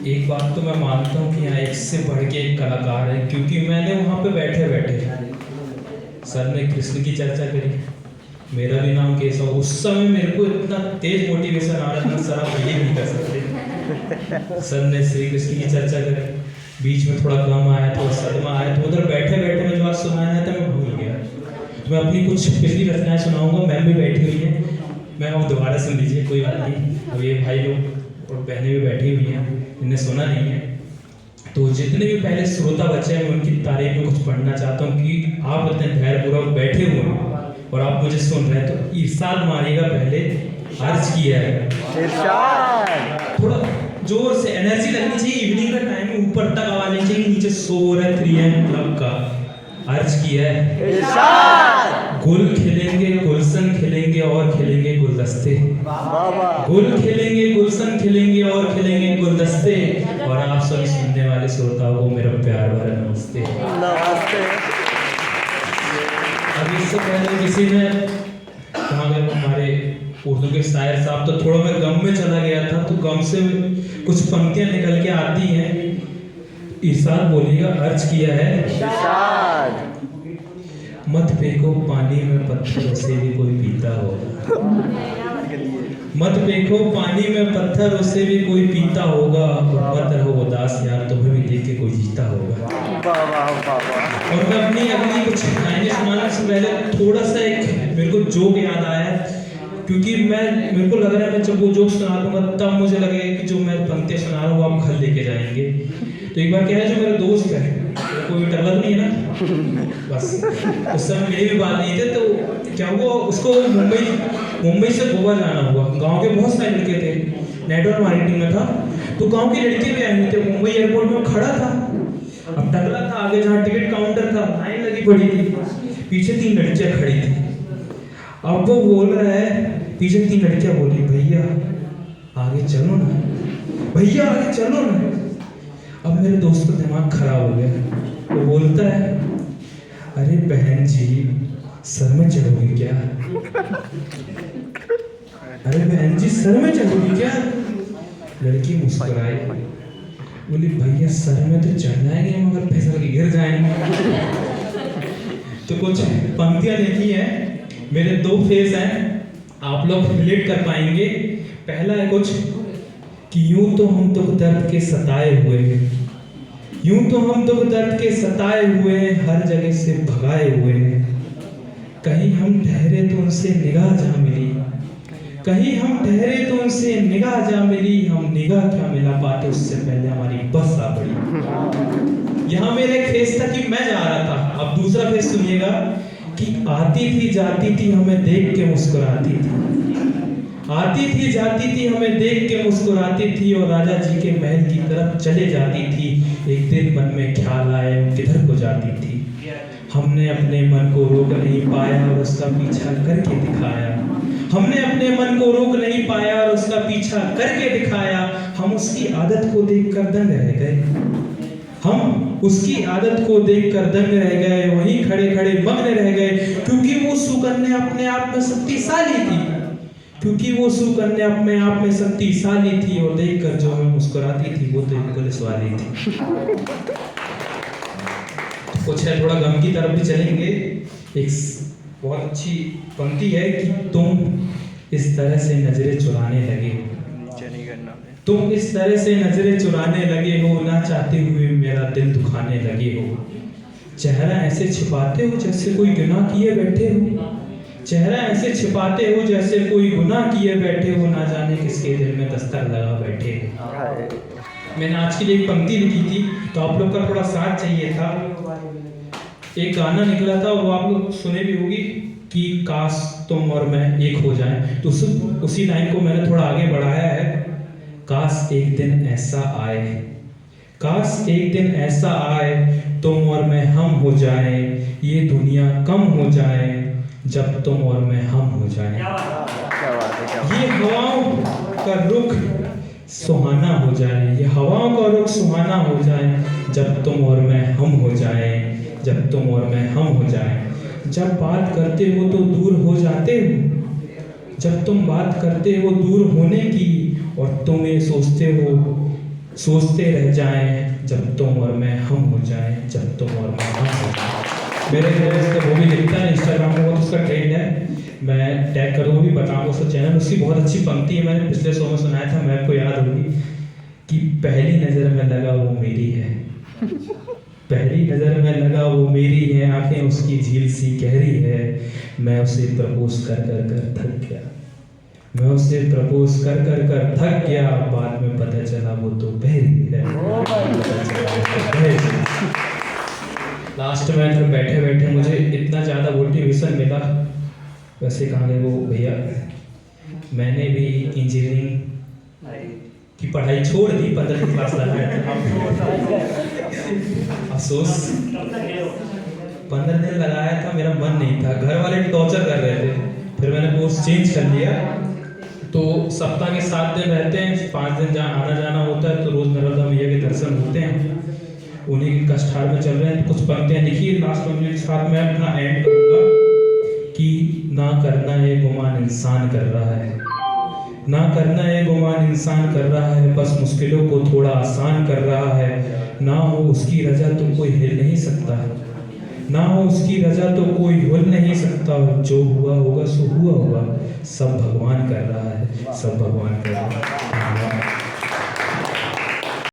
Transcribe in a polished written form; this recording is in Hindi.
एक बात तो मैं मानता हूँ कि यहाँ एक से बढ़ के एक कलाकार है, क्योंकि मैंने वहाँ पे बैठे बैठे सर ने कृष्ण की चर्चा करी, मेरा भी नाम केशव। उस समय मेरे को इतना तेज मोटिवेशन आ रहा था, सर आप ये नहीं कर सकते। सर ने श्री कृष्ण की चर्चा करी, बीच में थोड़ा गम आया, थोड़ा सदमा आया, तो उधर बैठे बैठे मैं जो आज सुनाया था मैं भूल गया। तो मैं अपनी कुछ पिछली रचनाएं सुनाऊंगा, मैम भी बैठी हुई है, मैं अब दोबारा सुन लीजिए, कोई बात नहीं। अब ये भाई लोग और बहनें भी बैठी हुई हैं, इन्हें सुना नहीं है, तो जितने भी पहले श्रोता बच्चे हैं मैं उनकी तारीफ में कुछ पढ़ना चाहता हूँ कि आप इतने धैर्यपूर्वक बैठे हुए हैं और आप मुझे सुन रहे हैं, तो इरशाद मारिएगा, पहले अर्ज किया है, थोड़ा जोर से एनर्जी लगनी चाहिए, इवनिंग का टाइम है, ऊपर तक आवाज नहीं चाहिए, नीचे शोर है 3M क्लब का। अर्ज किया है, गुल खिलेंगे गुलशन खिलेंगे और खिलेंगे गुलदस्ते, गुल खिलेंगे गुलशन खिलेंगे और खिलेंगे गुलदस्ते, और आप सभी सुनने वाले श्रोताओं को मेरा प्यार भरा नमस्ते। अब इससे पहले किसी ने कहा गया हमारे उर्दू के शायर साहब, तो थोड़ा मैं गम में चला गया था, तो गम से कुछ पंक्तियां निकल के आती हैं, इरशाद बोलिएगा। अर्ज किया है, मत फेंको पानी में पत्थर, उसे भी कोई पीता होगा, मत फेंको पानी में पत्थर, उसे भी कोई पीता होगा, और मत रहो उदास यार, तुम्हें भी देख के कोई जीता होगा। और मैं अपनी अगली कुछ लाइनें सुनाने से पहले थोड़ा सा एक मेरे को जोक याद आया, क्योंकि मेरे को लग रहा है मैं जब वो जोक सुना दूंगा तब मुझे लगेगा कि जो मैं पंक्तियां सुना रहा हूँ वो आप घर लेके जाएंगे। तो एक बार क्या है, जो मेरा दोस्त है, कोई टकला नहीं है ना, बस उस समय मेरे भी बाल नहीं थे, तो क्या हुआ, उसको मुंबई से गोवा जाना हुआ। गांव के बहुत सारे लड़के थे, नेटवर्क मार्केटिंग में था, तो गांव के लड़के भी आए हुए थे। मुंबई एयरपोर्ट में खड़ा था, अब टकला था, आगे जहाँ टिकट काउंटर था लाइन लगी पड़ी थी, पीछे 3 लड़कियां खड़ी थी। अब वो बोल रहा है, पीछे 3 लड़कियां बोली, भैया आगे चलो ना, भैया आगे चलो ना। अब मेरे दोस्त का दिमाग खराब हो गया, वो बोलता है, अरे बहन जी सर में चढ़ोगी क्या, अरे बहन जी सर में चढ़ोगी क्या। लड़की मुस्कुराई, बोली भैया सर में तो चढ़ जाएंगे मगर फिसल के गिर जाएंगे। तो कुछ पंक्तियां लिखी हैं, मेरे 2 फेस हैं, आप लोग रिलेट कर पाएंगे। पहला है कुछ कि यूं तो हम दुख दर्द के सताए हुए हैं, यूं तो हम दुख दर्द के सताए हुए हैं, हर जगह से भगाए हुए हैं, कहीं हम ठहरे तो उनसे निगाह जा मिली, कहीं हम ठहरे तो उनसे निगाह जा मिली, हम निगाह क्या मिला पाते उससे पहले हमारी बस आ पड़ी। यहाँ मेरा एक फेस था कि मैं जा रहा था, अब दूसरा फेस सुनिएगा कि आती थी जाती थी हमें देख के मुस्कुराती थी, आती थी जाती थी हमें देख के मुस्कुराती थी, और राजा जी के महल की तरफ चले जाती थी, एक दिन मन में ख्याल आए किधर को जाती थी, हमने अपने मन को रोक नहीं पाया और उसका पीछा करके दिखाया, हमने अपने मन को रोक नहीं पाया और उसका पीछा करके दिखाया, हम उसकी आदत को देखकर दंग रह गए, हम उसकी आदत को देखकर दंग रह गए, वहीं खड़े खड़े मग्न रह गए, क्योंकि वो सुकन्या अपने आप में शक्तिशाली थी, क्योंकि वो सुकन्या अपने आप में शक्तिशाली थी, और देखकर जो हमें मुस्कुराती थी वो तो एक पुलिस वाली थी। कुछ है, थोड़ा गम की तरफ भी चलेंगे। एक बहुत अच्छी पंक्ति है कि तुम इस तरह से नजरें चुराने लगे हो, तुम इस तरह से नजरें चुराने लगे हो, ना चाहते हुए मेरा दिल दुखाने लगे हो, चेहरा ऐसे छिपाते हो जैसे कोई गुनाह किए बैठे हो, चेहरा ऐसे छिपाते हो जैसे कोई गुनाह किए बैठे हो, ना जाने किसके दिल में दस्तक लगा बैठे हो। मैंने आज के लिए एक पंक्ति लिखी थी, तो आप लोग का थोड़ा साथ चाहिए था। एक गाना निकला था, वो आप लोग सुने भी होगी कि काश तुम और मैं एक हो जाएं, तो उसी लाइन को मैंने थोड़ा आगे बढ़ाया है। काश एक दिन ऐसा आए, काश एक दिन ऐसा आए, तुम और मैं हम हो जाए, ये दुनिया कम हो जाए, जब तुम और मैं हम हो जाए, ये हवाओं का रुख सुहाना हो जाए, ये हवाओं का रुख सुहाना हो जाए, जब तुम और मैं हम हो जाए, जब तुम और मैं हम हो जाए। जब बात करते हो तो दूर हो जाते हो, जब तुम बात करते हो दूर होने की, और तुम ये सोचते हो सोचते रह जाएं जब तुम और मैं हम हो जाएं, जब तुम और मैं हम हो जाएं। मेरे घर इसका वो भी लिखता है इंस्टाग्राम पे, बहुत उसका ट्रेंड है, मैं टैग करूँगा भी, बताऊँगा उसका चैनल। उसकी बहुत अच्छी पंक्ति है, मैंने पिछले शो में सुनाया था, मैं आपको याद होगी कि पहली नज़र में लगा वो मेरी है, पहली नज़र में लगा वो मेरी है, आंखें उसकी झील सी गहरी है, मैं उसे प्रपोज कर कर कर थक गया, मैं उसे प्रपोज कर कर कर थक गया, बाद में पता चला वो तो बहरी है, लास्ट में फिर बैठे बैठे मुझे इतना ज़्यादा मोटिवेशन मिला। वैसे कहाँ गए वो भैया, मैंने भी इंजीनियरिंग की पढ़ाई छोड़ दी, 15वीं क्लास लगाया था, अफसोस 15 दिन लगाया था, मेरा मन नहीं था, घर वाले टॉर्चर कर रहे थे, फिर मैंने कोर्स चेंज कर लिया। तो सप्ताह के 7 दिन रहते हैं, 5 दिन जहाँ आना जाना होता है, तो रोज़ नर्मदा मैया के दर्शन होते हैं, उन्हीं के कष्टार में चल रहे हैं। तो कुछ पंक्तियाँ लिखी लास्ट में के साथ मैं अपना एंड करूँगा कि ना करना ये गुमान इंसान कर रहा है, ना करना ये गुमान इंसान कर रहा है, बस मुश्किलों को थोड़ा आसान कर रहा है, ना हो उसकी रजा तो कोई हिल नहीं सकता, ना हो उसकी रजा तो कोई हिल नहीं सकता, जो हुआ होगा सो हुआ होगा, सब भगवान कर रहा है, सब भगवान कर रहा है।